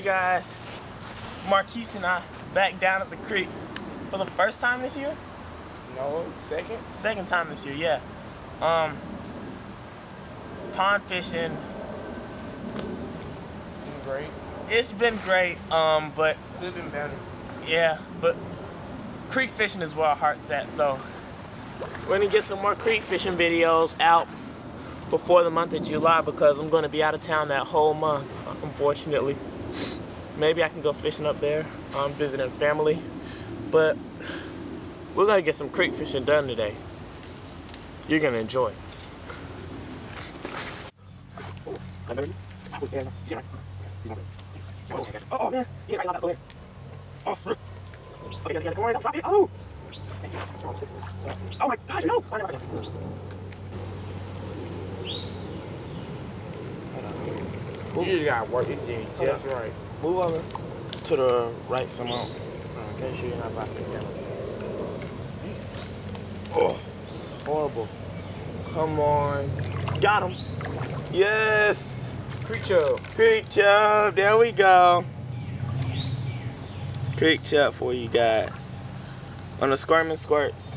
guys, it's Marquise and I back down at the creek for the first time this year? No, second? Second time this year, yeah. Pond fishing. It's been great. It's been great, but Could have been better. yeah, but creek fishing is where our heart's at, so we're gonna get some more creek fishing videos out before the month of July because I'm gonna be out of town that whole month, unfortunately. Maybe I can go fishing up there. I'm visiting family, but we're gonna get some creek fishing done today. You're gonna enjoy it. Oh man, you right there. Oh, okay, go ahead, drop it. Oh! Oh my gosh, no! You just gotta work this thing just right. Move over to the right some more. Make sure you're not blocking the camera. Oh, it's horrible. Come on. Got him. Yes! Creek chub. Creek chub, there we go. Creek chub for you guys. On the Squirmin' Squirts.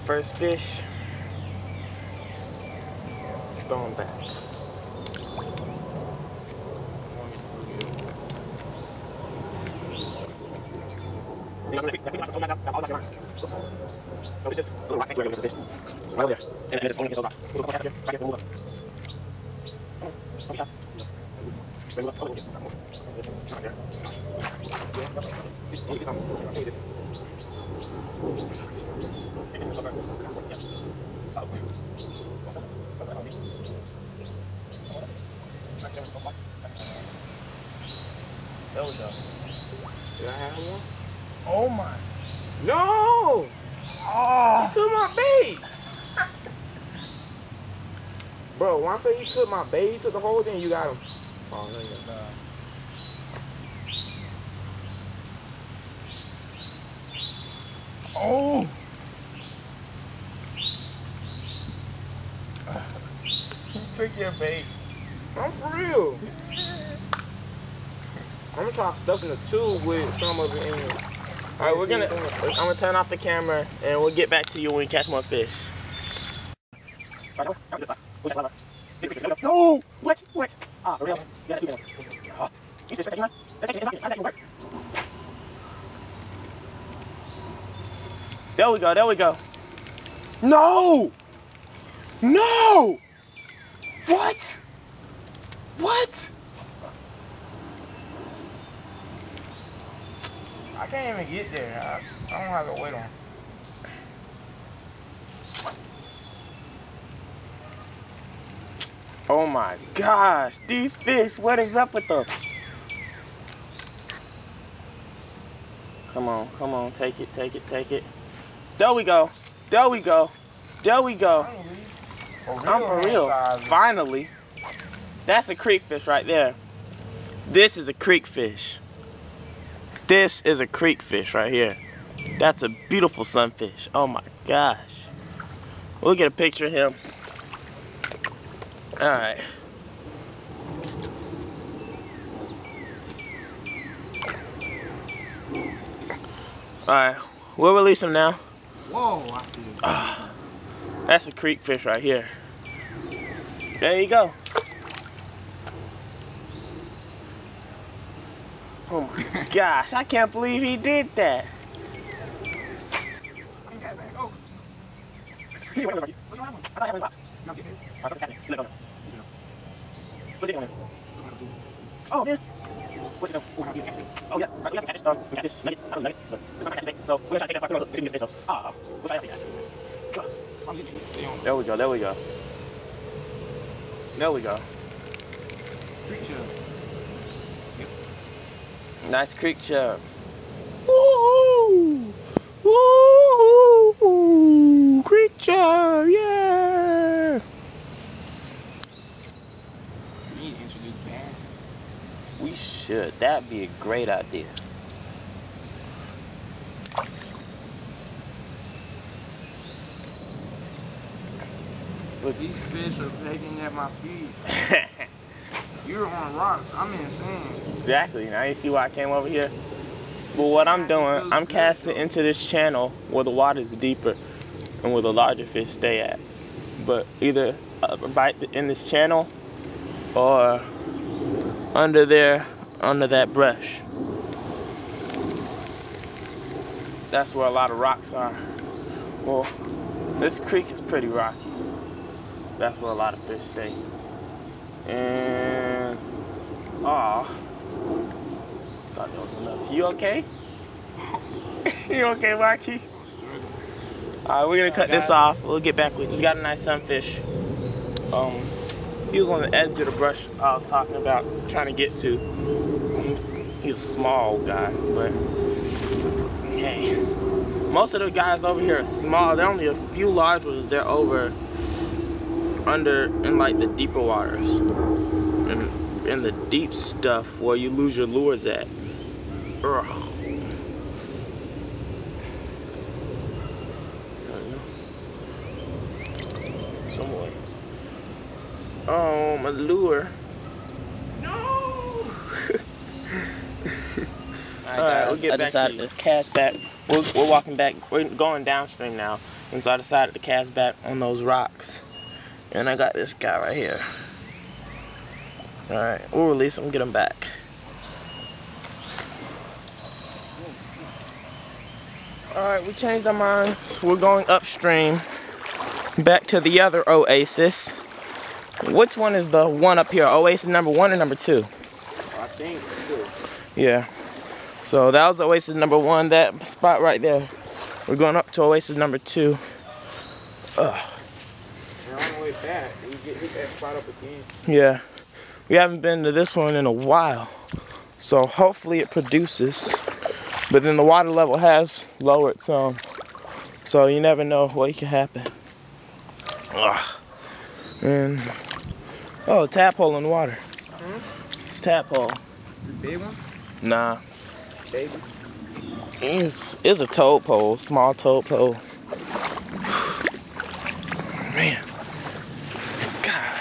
First fish. Throw him back. So it's just a little rock sanctuary over the fish. Right over there. And it's only rocks. We'll go right here, move up. Come on, don't be shy. Move up, right there. There we go. Did I have one? Oh my. No! Oh! You took my bait! Bro, when I say you took my bait, you took the whole thing, you got him. Oh, no, you got that. Oh! You took your bait. I'm for real. I'm gonna try stuffing the tube with some of it in it. Alright, I'm gonna turn off the camera and we'll get back to you when we catch more fish. No! What? What? Ah, for real? Yeah, that's too bad. These fish are taking one? They're taking it. How's that even work? There we go, there we go. No! No! What? What? I can't even get there. I don't have to wait on. Oh my gosh, these fish, what is up with them? Come on, take it, take it, take it. There we go, there we go, there we go. I'm for real, finally. That's a creek fish right there. This is a creek fish. This is a creek fish right here. That's a beautiful sunfish. Oh my gosh. We'll get a picture of him. All right. All right, we'll release him now. Whoa, I see it. That's a creek fish right here. There you go. Oh my gosh, I can't believe he did that. Oh man. What's this? Oh yeah, we have some catfish, some catfish, nuggets, I don't know, nuggets, but it's not catfish bait. So we're gonna try to take that back, it's gonna be this bait, so we'll try that for you guys. There we go, there we go. There we go. Creek chub. Nice creek chub. Woohoo! Woohoo! Creek chub, yeah! We need to introduce bass. We should. That'd be a great idea. Look, these fish are pecking at my feet. You're on rocks. I'm in sand. Exactly. Now you see why I came over here? But what I'm doing, I'm casting into this channel where the water is deeper and where the larger fish stay at. But either right in this channel or under there, under that brush. That's where a lot of rocks are. Well, this creek is pretty rocky. That's where a lot of fish stay. And, thought there was enough. You okay? You okay, Marquis? Alright, we're gonna cut this off. We'll get back with you. He's got a nice sunfish. He was on the edge of the brush I was talking about, trying to get to. He's a small guy, but hey. Most of the guys over here are small. There are only a few large ones. They're over, under, in like the deeper waters. In the deep stuff where you lose your lures at. Ugh. Some way. Oh, my lure. No! Alright, we'll get back to cast back. We're walking back. We're going downstream now. And so I decided to cast back on those rocks. And I got this guy right here. Alright, we'll release him, get him back. Alright, we changed our minds. We're going upstream. Back to the other oasis. Which one is the one up here? Oasis number 1 or number 2? I think 2. Yeah. So that was oasis number 1, that spot right there. We're going up to oasis number 2. Ugh. And on the way back, we hit that spot up again. Yeah. We haven't been to this one in a while. So hopefully it produces. But then the water level has lowered some. So you never know what can happen. Ugh. And oh, tadpole in the water. It's tadpole. The big one? Nah. Baby? It's a toad pole, small toad pole. Man. God.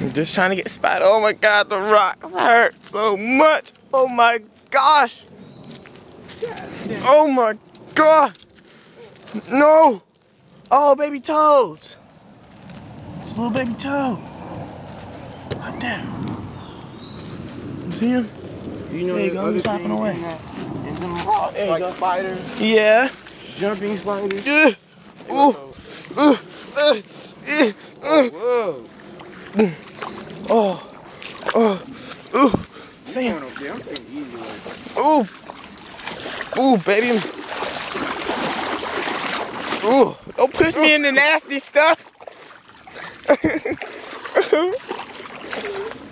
I'm just trying to get spotted. Oh my God, the rocks hurt so much. Oh my gosh. Oh my God. No. Oh, baby toads. It's a little baby toad. Right there. You see him? You know, there you go, he's hopping away. And them rocks, there you like go. spiders. Yeah. Jumping spiders. Ooh. Whoa. Ooh. See him? I'm taking the easy way. Ooh, baby. Ooh, don't push me in the nasty stuff.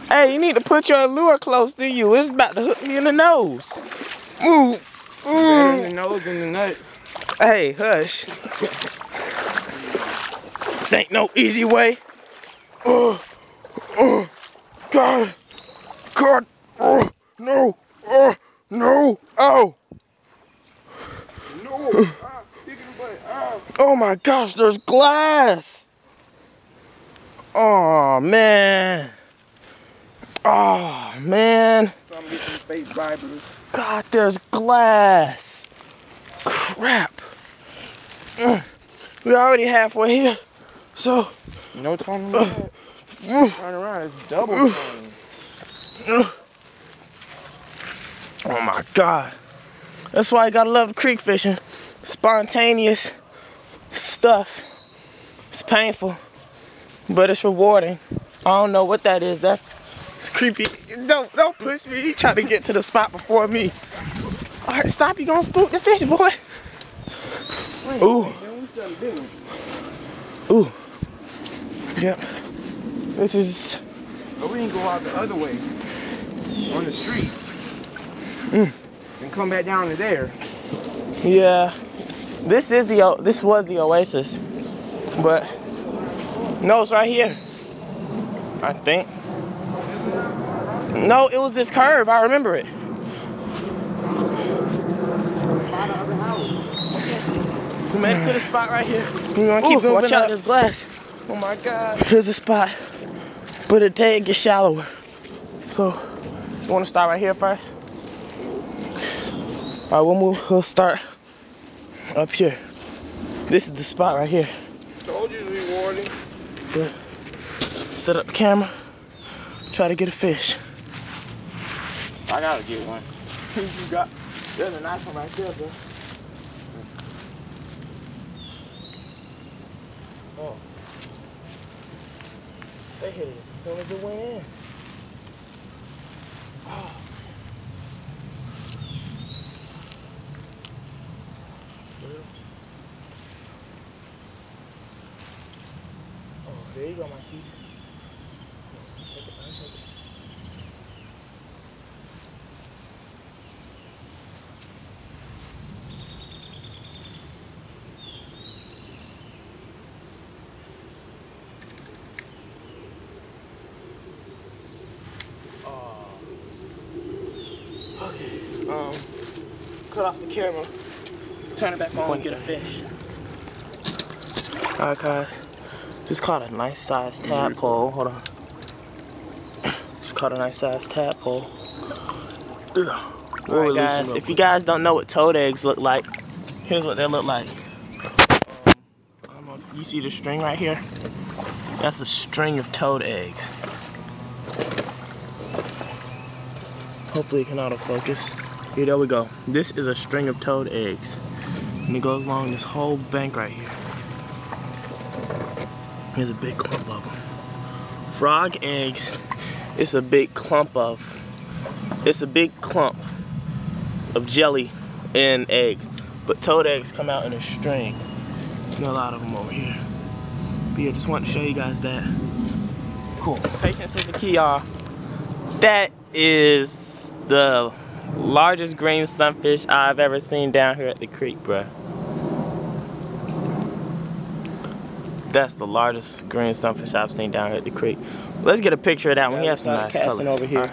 Hey, you need to put your lure close to you. It's about to hook me in the nose. Ooh. Better in the nose than the nuts. Hey, hush. This ain't no easy way. God. Oh, no. No. Oh. No. Oh my gosh, there's glass. Oh man. Oh man. I'm getting fake vipers. God, there's glass. Crap. We're already halfway here. So. No turning around. Turn around, it's double turning. Oh my God. That's why I gotta love creek fishing. Spontaneous stuff. It's painful, but it's rewarding. I don't know what that is. It's creepy. Don't push me. He trying to get to the spot before me. All right, stop. You gonna spook the fish, boy. Ooh. Ooh. Yep. This is. But we can go out the other way on the street and come back down to there. Yeah. This was the oasis, but no, it's right here. I think. No, it was this curve. I remember it. We made it to the spot right here. You wanna keep going? Watch out, there's glass. Oh my God. Here's a spot, but today it gets shallower. So, you wanna start right here first? All right, we'll start up here. This is the spot right here. Told you it's rewarding. Yeah. Set up the camera, try to get a fish. I gotta get one. There's a nice one right there, bro. Oh. They hit it as soon as it went in. Oh. Oh, there you go, my piece. Take it, man, take it. Cut off the camera, turn it back on, and get a fish. Alright guys, just caught a nice sized tadpole. Hold on. Just caught a nice sized tadpole. Alright guys, if you guys don't know what toad eggs look like, here's what they look like. I don't know if you see the string right here? That's a string of toad eggs. Hopefully it can autofocus. Here, there we go. This is a string of toad eggs. And it goes along this whole bank right here. There's a big clump of them. Frog eggs, it's a big clump of jelly and eggs. But toad eggs come out in a string. There's a lot of them over here. But yeah, just wanted to show you guys that. Cool. Patience is the key, y'all. That is the largest green sunfish I've ever seen down here at the creek, bruh. That's the largest green sunfish I've seen down here at the creek. Let's get a picture of that one. He has some nice colors. Over here.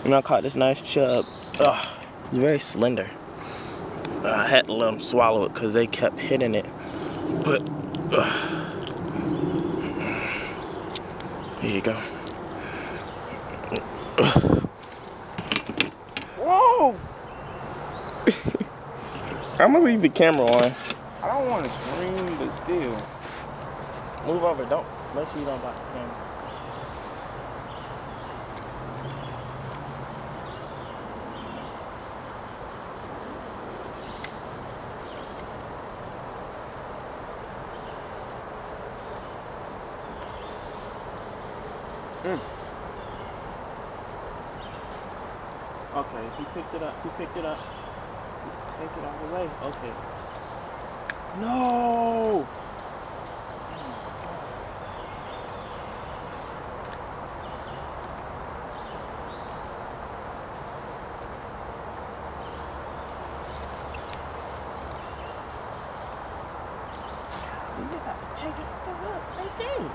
And I caught this nice chub. Ugh, it's very slender. I had to let them swallow it because they kept hitting it. But, here you go. Whoa! I'm gonna leave the camera on. I don't want to scream, but still. Move over, don't. Make sure you don't block the camera. Okay, he picked it up. He picked it up. Just take it out of the way. Okay. No! You got to take it off the hook right there.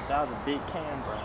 That was a big can, bro.